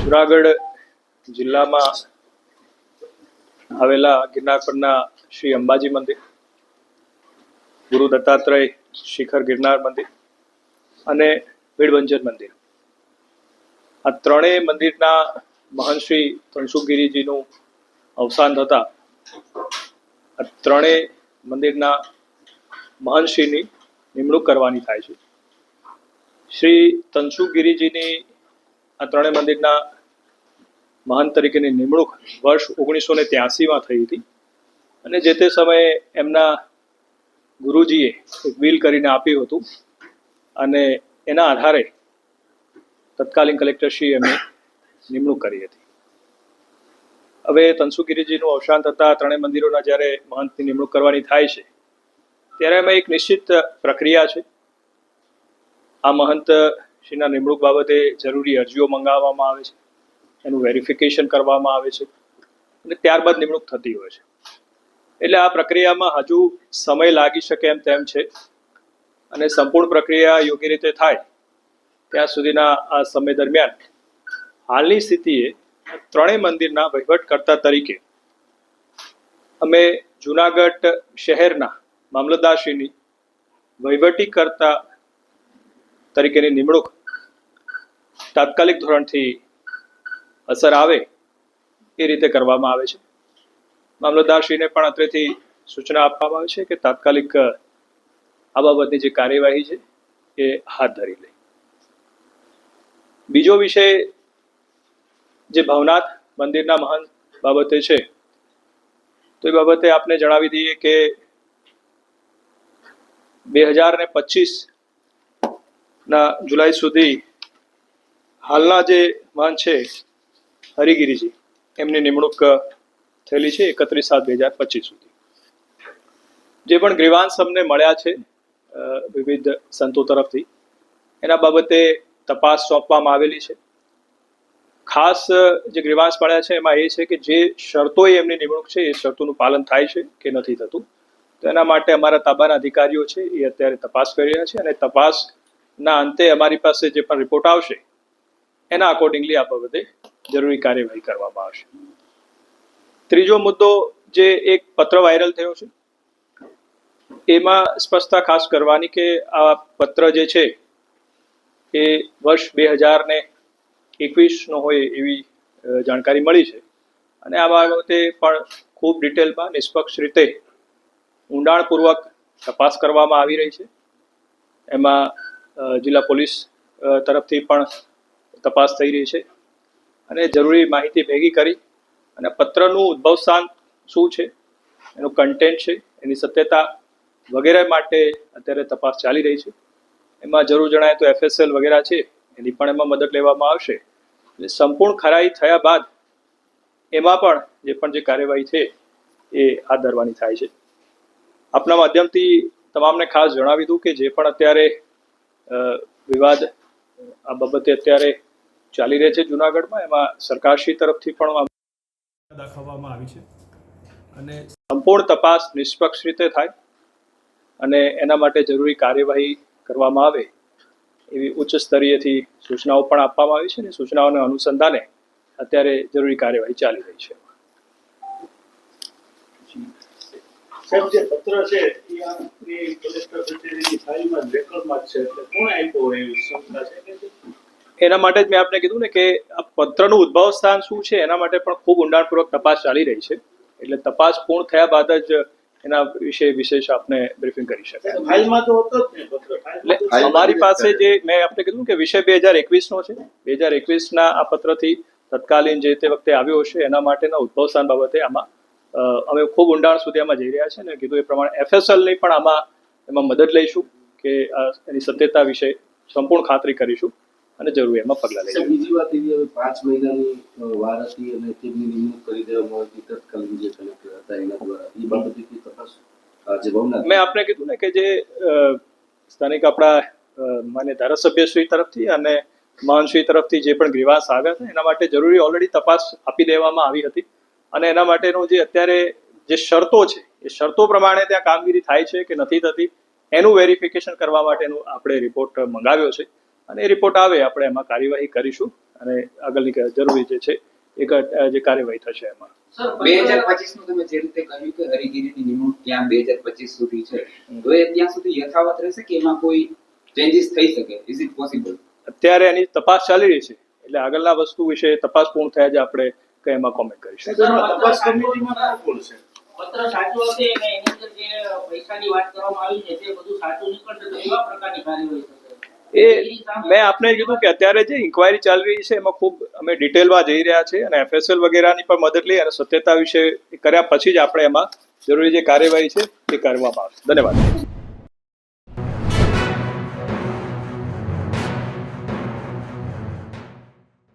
જુનાગઢ જિલ્લામાં આવેલા ગિરનાર પરના શ્રી અંબાજી મંદિર, ગુરુ દત્તાત્રેય શિખર ગિરનાર મંદિર અને ભીડભંજન મંદિર, આ ત્રણેય મંદિરના મહંત શ્રી તનસુખગીરીજીનું અવસાન થતા આ ત્રણેય મંદિરના મહંતશ્રીની નિમણૂક કરવાની થાય છે. શ્રી તનસુખગીરીજીની આ ત્રણેય મંદિરના મહંત તરીકેની નિમણૂક વર્ષ 1983માં થઈ હતી અને જે તે સમયે એમના ગુરુજીએ એક વિલ કરીને આપ્યું હતું અને એના આધારે તત્કાલીન કલેક્ટરશ્રીએ એમની નિમણૂક કરી હતી. હવે તનસુખગીરીજીનું અવસાન થતાં ત્રણેય મંદિરોના જ્યારે મહંતની નિમણૂક કરવાની થાય છે ત્યારે એમાં એક નિશ્ચિત પ્રક્રિયા છે. આ મહંત શ્રીના નિમણૂક બાબતે જરૂરી અરજીઓ મંગાવવામાં આવે છે, એનું વેરિફિકેશન કરવામાં આવે છે અને ત્યારબાદ નિમણૂક થતી હોય છે. એટલે આ પ્રક્રિયામાં હજુ સમય લાગી શકે એમ તેમ છે અને સંપૂર્ણ પ્રક્રિયા યોગ્ય રીતે થાય ત્યાં સુધીના આ સમય દરમિયાન હાલની સ્થિતિએ ત્રણેય મંદિરના વહીવટકર્તા તરીકે અમે જુનાગઢ શહેરના મામલતદારશ્રીની વહીવટીકર્તા તરીકેની નિમણૂક તાત્કાલિક ધોરણથી અસર આવે એ રીતે કરવામાં આવે છે. મામલતદારશ્રીને પણ અત્રેથી સૂચના આપવામાં આવે છે કે તાત્કાલિક આ બાબતની જે કાર્યવાહી છે એ હાથ ધરી લે. બીજો વિષય જે ભવનાથ મંદિરના મહંત બાબતે છે તો એ બાબતે આપને જણાવી દઈએ કે 2025ના જુલાઈ સુધી હાલના જે મહંત છે હરિગીરીજી એમની નિમણૂક થયેલી છે 31/7/2025 સુધી. જે પણ ગ્રીવાંશ અમને મળ્યા છે વિવિધ સંતો તરફથી એના બાબતે તપાસ સોંપવામાં આવેલી છે. ખાસ જે ગ્રીવાંશ મળ્યા છે એમાં એ છે કે જે શરતોએ એમની નિમણૂક છે એ શરતોનું પાલન થાય છે કે નથી થતું. તો એના માટે અમારા તાબાના અધિકારીઓ છે એ અત્યારે તપાસ કરી રહ્યા છે અને તપાસના અંતે અમારી પાસે જે પણ રિપોર્ટ આવશે એના અકોર્ડિંગલી આ બાબતે જરૂરી કાર્યવાહી કરવામાં આવશે. ત્રીજો મુદ્દો જે એક પત્ર વાયરલ થયો છે એમાં સ્પષ્ટતા ખાસ કરવાની કે આ પત્ર જે છે એ વર્ષ 2021નો હોય એવી જાણકારી મળી છે અને આ બાબતે પણ ખૂબ ડિટેલમાં નિષ્પક્ષ રીતે ઊંડાણપૂર્વક તપાસ કરવામાં આવી રહી છે. એમાં જિલ્લા પોલીસ તરફથી પણ તપાસ થઈ રહી છે અને જરૂરી માહિતી ભેગી કરી અને પત્રનું ઉદ્ભવ સ્થાન શું છે, એનું કન્ટેન્ટ છે, એની સત્યતા વગેરે માટે અત્યારે તપાસ ચાલી રહી છે. એમાં જરૂર જણાય તો FSL વગેરે છે એની પણ એમાં મદદ લેવામાં આવશે. એટલે સંપૂર્ણ ખરાઈ થયા બાદ એમાં પણ જે કાર્યવાહી છે એ હાથ ધરવાની થાય છે. આપના માધ્યમથી તમામને ખાસ જણાવી દઉં કે જે પણ અત્યારે વિવાદ આ બાબતે અત્યારે ચાલી રહે છે જુનાગઢમાં, એમાં સરકારશ્રી તરફથી પણ દાખવવામાં આવી છે અને સંપૂર્ણ તપાસ નિષ્પક્ષ રીતે થાય અને એના માટે જરૂરી કાર્યવાહી કરવામાં આવે એવી ઉચ્ચ સ્તરીયથી સૂચનાઓ પણ આપવામાં આવી છે અને સૂચનાઓના અનુસંધાને અત્યારે જરૂરી કાર્યવાહી ચાલી રહી છે. સાહેબ, જે પત્ર છે એ કલેક્ટર કચેરીની ફાઇલમાં રેકોર્ડમાં જ છે, એટલે કોણે આપ્યો એવી શંકા છે? એના માટે જ મેં આપને કીધું ને કે આ પત્રનું ઉદ્ભવ સ્થાન શું છે એના માટે પણ ખૂબ ઊંડાણપૂર્વક તપાસ ચાલી રહી છે. એટલે તપાસ પૂર્ણ થયા બાદ જ એના વિશે વિશેષ આપને બ્રીફિંગ કરી શકાય. ફાઇલમાં તો હતો જ ને પત્ર. એટલે અમારી પાસે જે મેં આપને કીધું કે વિષય 2021નો છે. 2021ના આ પત્રથી તત્કાલીન જે તે વખતે આવ્યો હશે એના માટેના ઉદ્ભવ સ્થાન બાબતે આમાં અમે ખૂબ ઊંડાણ સુધી આમાં જઈ રહ્યા છે અને કીધું એ પ્રમાણે FSLની પણ એમાં મદદ લઈશું કે એની સત્યતા વિશે સંપૂર્ણ ખાતરી કરીશું અને જરૂર એમાં પગલાં લઈશું. બીજી વાત એવી, હવે 5 મહિનાની વાર હતી અને તેમની નિમણૂક કરી દેવામાં આવી તત્કાલીન જે કલેક્ટર હતા એના દ્વારા. એ બાબતની તપાસ જે ભવનાથ મેં આપને કીધું ને કે જે સ્થાનિક આપણા માન્ય ધારાસભ્યશ્રી તરફથી અને મહંતશ્રી તરફથી જે પણ ગ્રીવાંશ આવ્યા હતા એના માટે જરૂરી ઓલરેડી તપાસ આપી દેવામાં આવી હતી અને એના માટેનું જે અત્યારે જે શરતો છે એ શરતો પ્રમાણે ત્યાં કામગીરી થાય છે કે નથી થતી એનું વેરિફિકેશન કરવા માટેનું આપણે રિપોર્ટ મંગાવ્યો છે અને એ રિપોર્ટ આવે આપણે એમાં કાર્યવાહી કરીશું અને આગળની જરૂરી જે છે એક જે કાર્યવાહી થશે એમાં. સર 2025 નું તમે જે રીતે કહ્યું કે હરિગીરીની નિમણૂક ત્યાં 2025 સુધી છે, તો એ ત્યાં સુધી યથાવત રહેશે કે એમાં કોઈ ચેન્જીસ થઈ શકે? Is it possible? અત્યારે એની તપાસ ચાલી રહી છે, એટલે આગળના વસ્તુ વિશે તપાસ પૂર્ણ થયા જ આપણે કંઈ એમાં કોમેન્ટ કરીશું. તપાસ કમિટીમાં કોણ છે? પત્ર સાચું હશે અને એની અંદર જે પૈસાની વાત કરવામાં આવી છે તે બધું સાચું નીકળશે તો કેવા પ્રકારની કાર્યવાહી થશે? એ મેં આપને કીધું કે અત્યારે જે ઇન્ક્વાયરી ચાલી રહી છે એમાં ખૂબ અમે ડિટેલમાં જઈ રહ્યા છે અને FSL વગેરેની પણ મદદ લઈ અને સત્યતા વિશે કર્યા પછી જ આપણે એમાં જરૂરી જે કાર્યવાહી છે એ કરવામાં આવશે. ધન્યવાદ.